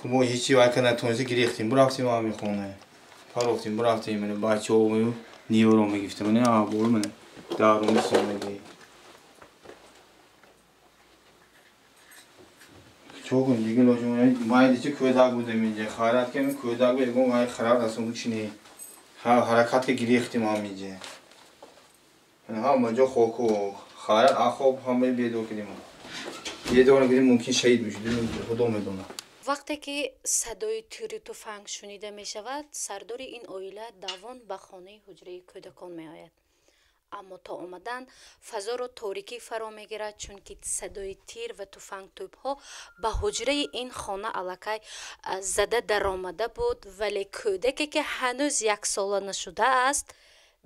ما هیچی وقت نتونستی گریختیم برفتیم آمی خونه پروفتیم برفتیم من بچه و نیورو میگفتم من آبور من دارو میسوزه çok önce lojmaya maydici köydak budum ince xarat kemin köydak ve bu may xarat asım içine harakat ke giri ihtimam ince ha majo xoku xarat axob hamı bedo kedim یه دونه بدیم ممکن شهید میشه خدا میدونه وقتی که صدای تیر تفنگ شنیده می شود سردار این عائله دوان به خانه حجره کودکان می آید اما تا آمدن فضا را تاریکی فرا می گیرد چون که صدای تیر و تفنگ توپ ها به حجره این خانه الکی زده در آمده بود ولی کودکی که هنوز 1 ساله نشده است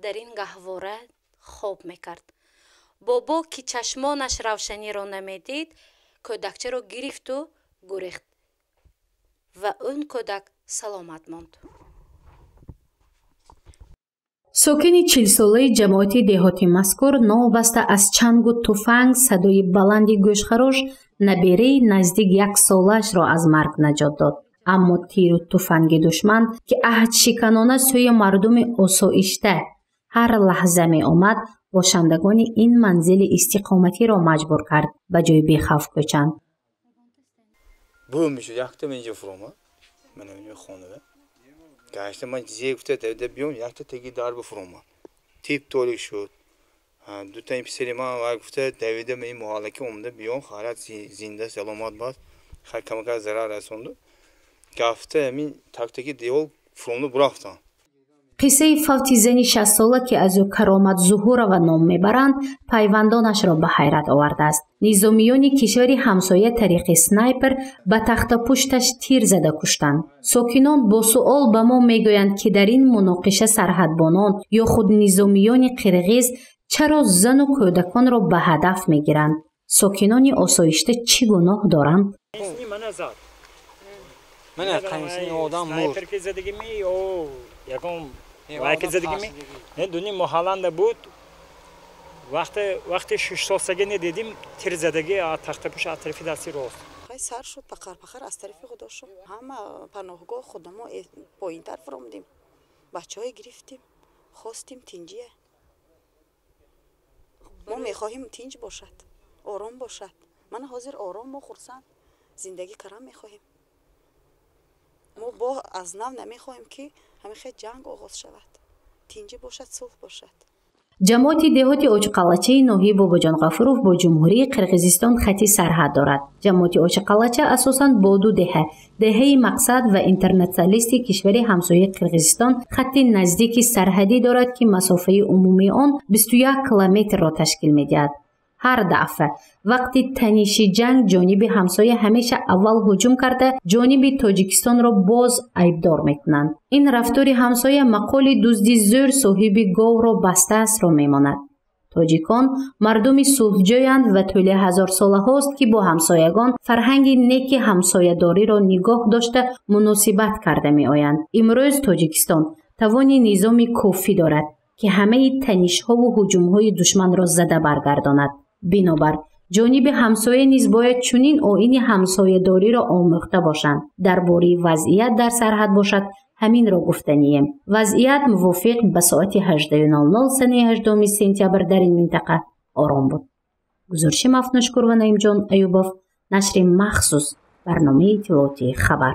در این گهواره خواب می کرد بابا که چشمانش روشنی را نمیدید کودکچه را گرفت و گریخت و اون کودک سلامت ماند. ساکن 40 ساله جماعت دهاتی مذکور نوابسته از چنگ و تفنگ صدای بلندی گوشخراش نبیره نزدیک 1 سالش را از مرگ نجات داد. اما تیر و تفنگ دشمن که عهد شکنانه سوی مردم آسایشته هر لحظه می آمد باشندگان این منزل استقامتی را مجبور کرد به جای بیخوف کوچند. بو میشد یکتا اینجا فروما من اینجا خونه گشتم من زیگفته دویده بیام یکتا تگی دار بفروما تیپ تولیک شد دو تا این پسری من گفته دویده من این محالکه اومده بیام خارج زنده سلامت باد خیلی کمکر ضرر رسونده گفته همین تاکتیکی دیول فرومو برفتم. قصه فوت زنی 60 ساله که از او کرامت ظهور و نام میبرند پیوندانش را به حیرت آورده است. نظامیان کشور همسایه طریق سنایپر به تخت پشتش تیر زده کشتند. ساکنان با سؤال به ما میگویند که در این مناقشه سرحدبانان یا خود نظامیان قرقیز چرا زن و کودکان را به هدف میگیرند؟ ساکنان آسایشته چی گناه دارند؟ من قیمتی آدم مرد. وقتی زدگی می دونی محلانده بود وقتی 6 سال سگه دیدیم تیر زدگی تخت پوش از طرفی دستی راست سر شد پخر از طرف خدا شد همه پناهگاه خودمو پایین تر فرامدیم بچه های گرفتیم خواستیم تینجیه ما میخواهیم تینج باشد آرام باشد من حاضر آرام و خرسند زندگی کرم میخواهیم ما با از نو نمیخواهیم که همیشه جنگ آغاز شود تینجی باشد صلح باشد. جماعت دهاتی اوچقلچه ناحیه باباجان غفورов با جمهوری قرقیزستان خطی سرحد دارد. جماعت اوچقلچه اساساً با دو دهه مقصد و اینترنشنالیست کشور همسایه قرقیزستان خط نزدیکی سرحدی دارد که مسافه عمومی آن 21 کیلومتر را تشکیل می‌دهد. هر دفعه وقتی تنش جنگ جانب همسایه همیشه اول هجوم کرده جانب تاجیکستان را باز عیبدار میکنند. این رفتار همسایه مقال دزدی زور صاحب گاو را بسته است را میماند. تاجیکان مردم صلحجویند و طول 1000 ساله هاست که با همسایگان فرهنگ نیک همسایه‌داری را نگاه داشته مناسبت کرده میآیند. امروز تاجیکستان توان نظامی کافی دارد که همه تنش‌ها و هجوم‌های دشمن را زده برگرداند. بنابر جانب همسایه نیز باید چنین آیین همسایه‌داری را آموخته باشند. درباره وضعیت در سرحد باشد همین را گفتنیم. وضعیت موافق به ساعت 18:00 سنه 18 سپتامبر در این منطقه آرام بود. گزارش مفنوش کرو و نعیم جان ایوباف نشر مخصوص برنامه اطلاعاتی خبر.